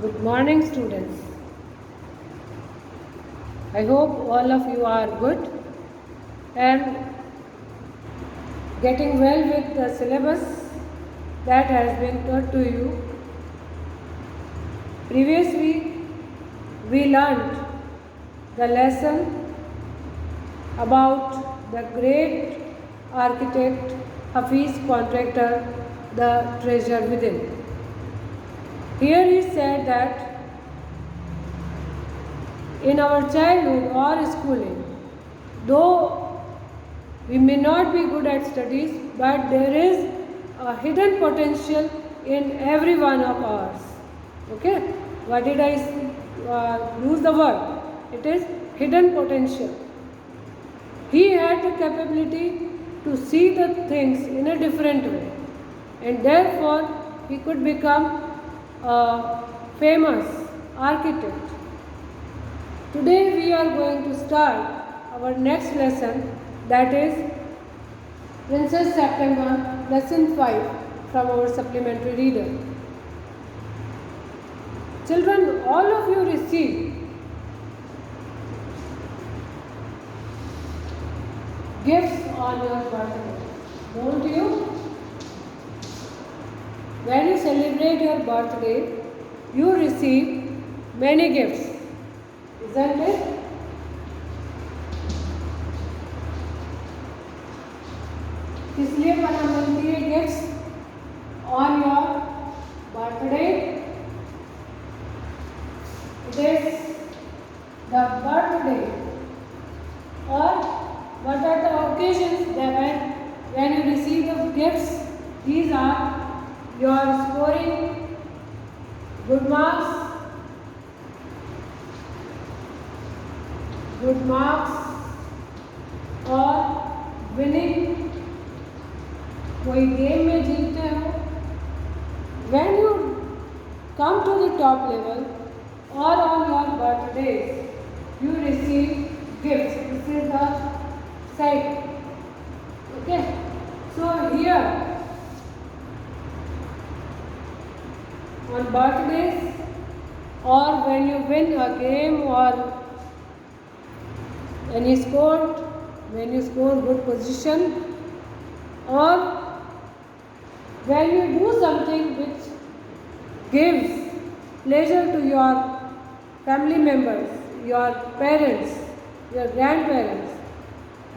Good morning, students. I hope all of you are good and getting well with the syllabus that has been taught to you. Previous week, we learned the lesson about the great architect, Hafiz contractor, the treasure within. Here he said that in our childhood or schooling, though we may not be good at studies, but there is a hidden potential in every one of ours. Okay? What did I use the word? It is hidden potential. He had the capability to see the things in a different way, and therefore he could become a famous architect. Today we are going to start our next lesson, that is Princess September, lesson 5 from our supplementary reader. Children, all of you receive gifts on your birthday, don't you? When you celebrate your birthday, you receive many gifts, isn't it? इसलिए पता मिलती है gifts on your birthday. It is the birthday, or what are the occasions that when you receive the gifts? These are your scoring good marks, or winning, कोई game में जीतते हो. When you come to the top level or on your birthdays, you receive gifts. This is the cycle. Okay. So here on birthdays, or when you win a game, or when you score good position, or when you do something which gives pleasure to your family members, your parents, your grandparents,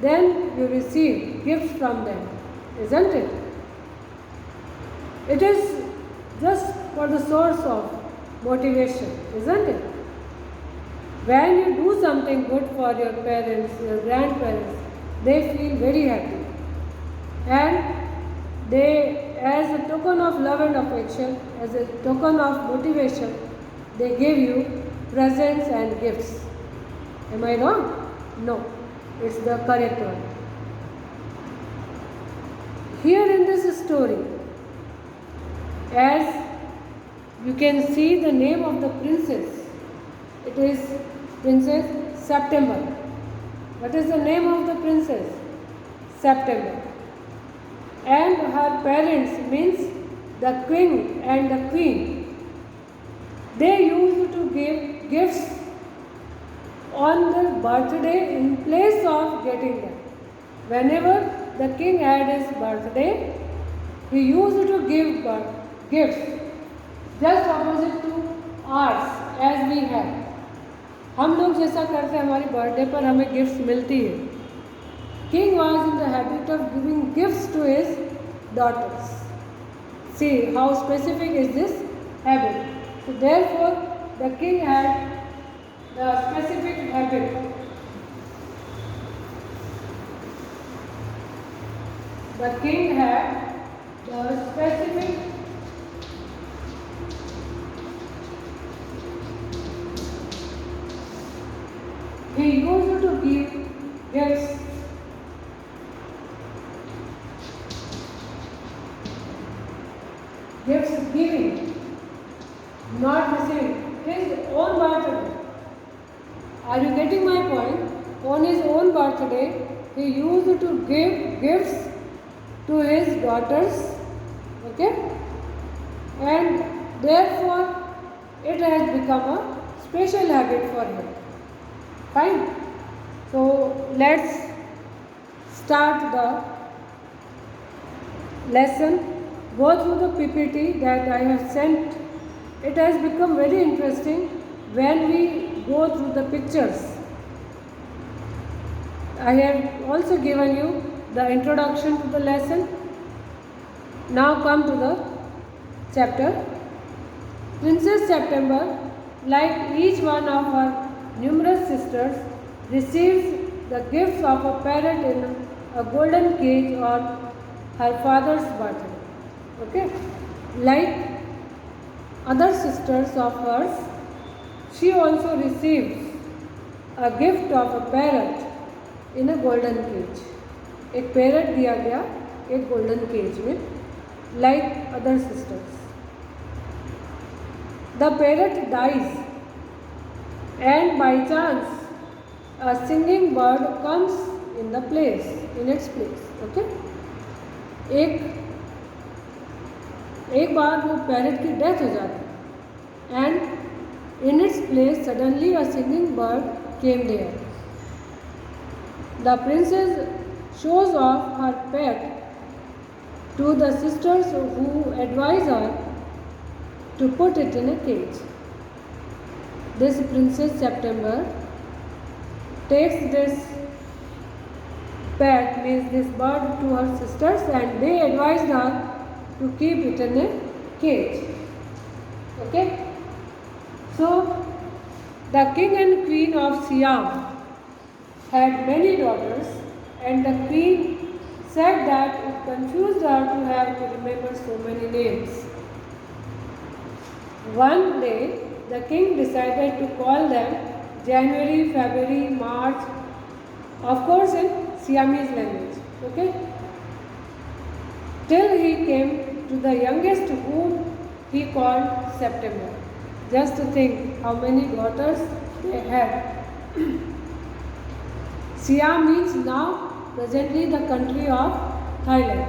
then you receive gifts from them, isn't it? It is just for the source of motivation, isn't it? When you do something good for your parents, your grandparents, they feel very happy, and they, as a token of love and affection, as a token of motivation, they give you presents and gifts. Am I wrong? No, it's the correct one. Here in this story, as you can see the name of the princess, it is Princess September. What is the name of the princess? September. And her parents, means the king and the queen, they used to give gifts on their birthday in place of getting them. Whenever the king had his birthday, he used to give gifts, just opposite to ours as we have. हम लोग जैसा करते हैं, हमारी birthday पर हमें gifts मिलती है. King was in the habit of giving gifts to his daughters. See how specific is this habit. So therefore the king had the specific habit. The king had the specific he used to give gifts giving, not receiving. His own birthday. Are you getting my point? On his own birthday, he used to give gifts to his daughters. Okay? And therefore it has become a special habit for him. Fine. So let's start the lesson. Go through the PPT that I have sent. It has become very interesting when we go through the pictures. I have also given you the introduction to the lesson. Now come to the chapter. Princess September, like each one of her numerous sisters, receives the gifts of a parrot in a golden cage on her father's birthday. Okay? Like other sisters of hers, she also receives a gift of a parrot in a golden cage. एक parrot दिया गया एक golden cage में, like other sisters. The parrot dies, and by chance a singing bird comes in its place. Okay? एक बार वो parrot की death हो जाती है, and in its place suddenly a singing bird came there. The princess shows off her pet to the sisters who advise her to put it in a cage. This Princess September takes this pet, means this bird, to her sisters, and they advised her to keep it in a cage. Okay? So, the king and queen of Siam had many daughters, and the queen said that it confused her to have to remember so many names. One day, the king decided to call them January, February, March, of course in Siamese language. Okay? Till he came to the youngest, whom he called September. Just to think how many daughters they had. SIAM means now presently the country of Thailand.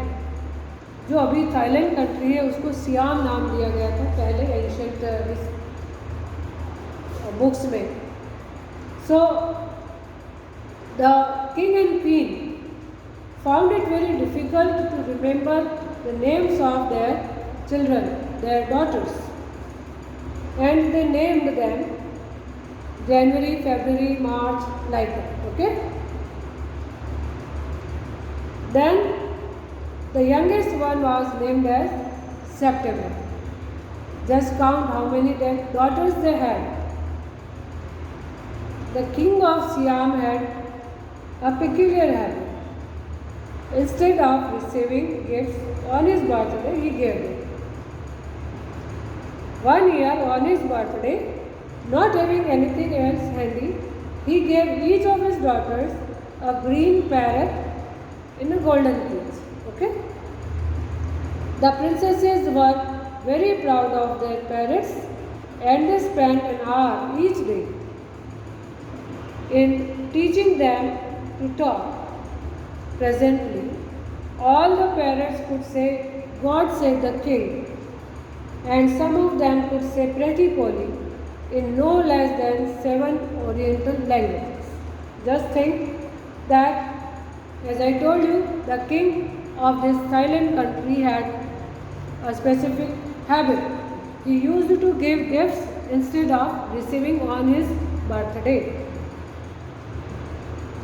जो अभी Thailand country है उसको SIAM नाम दिया गया था पहले ancient books में. So the king and queen found it very difficult to remember the names of their children, their daughters, and they named them January, February, March, like that. Okay? Then the youngest one was named as September. Just count how many daughters they had. The king of Siam had a peculiar habit. Instead of receiving gifts on his birthday, he gave them. One year on his birthday, not having anything else handy, he gave each of his daughters a green parrot in a golden cage. Okay? The princesses were very proud of their parrots, and they spent an hour each day in teaching them to talk. Presently, all the parrots could say, "God save the king," and some of them could say "Pretty Polly" in no less than 7 Oriental languages. Just think that, as I told you, the king of this Thailand country had a specific habit. He used to give gifts instead of receiving on his birthday.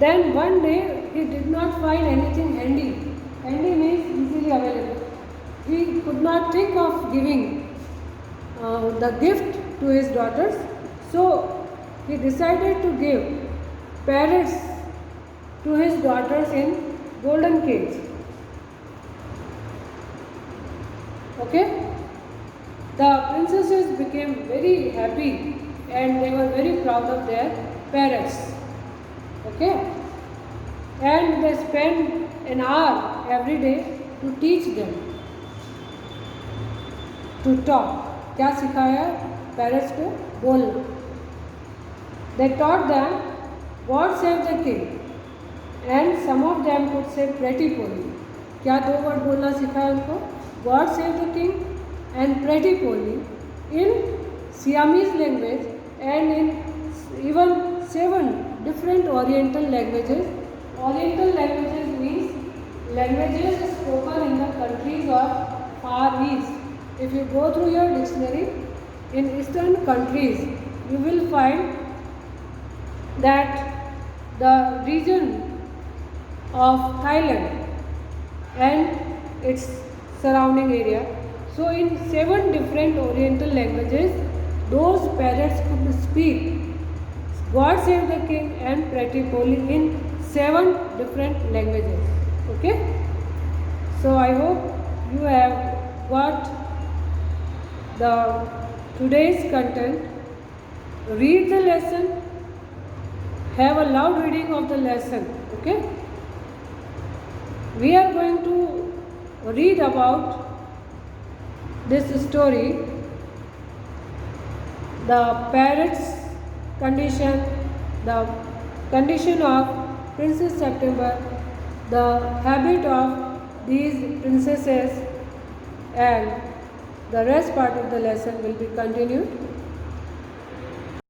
Then one day he did not find anything handy. Handy means easily available. He could not think of giving the gift to his daughters, so he decided to give parrots to his daughters in golden cage. Okay? The princesses became very happy and they were very proud of their parrots. Okay? And they spent an hour every day to teach them to talk. क्या सिखाया parents को बोलना. They taught them God save the king, and some of them could say Pretty Polly. क्या 2 word बोलना सिखाया उनको? God save the king and Pretty Polly in Siamese language, and in even 7 different Oriental languages. Oriental languages means languages spoken in the countries of Far East. If you go through your dictionary, in Eastern countries, you will find that the region of Thailand and its surrounding area. So in 7 different Oriental languages, those parrots could speak God Save the King and Pretty Polly in 7 different languages. Okay? So I hope you have got the today's content. Read the lesson. Have a loud reading of the lesson. Okay? We are going to read about this story, the parrot's condition, the condition of Princess September, the habit of these princesses, and the rest part of the lesson will be continued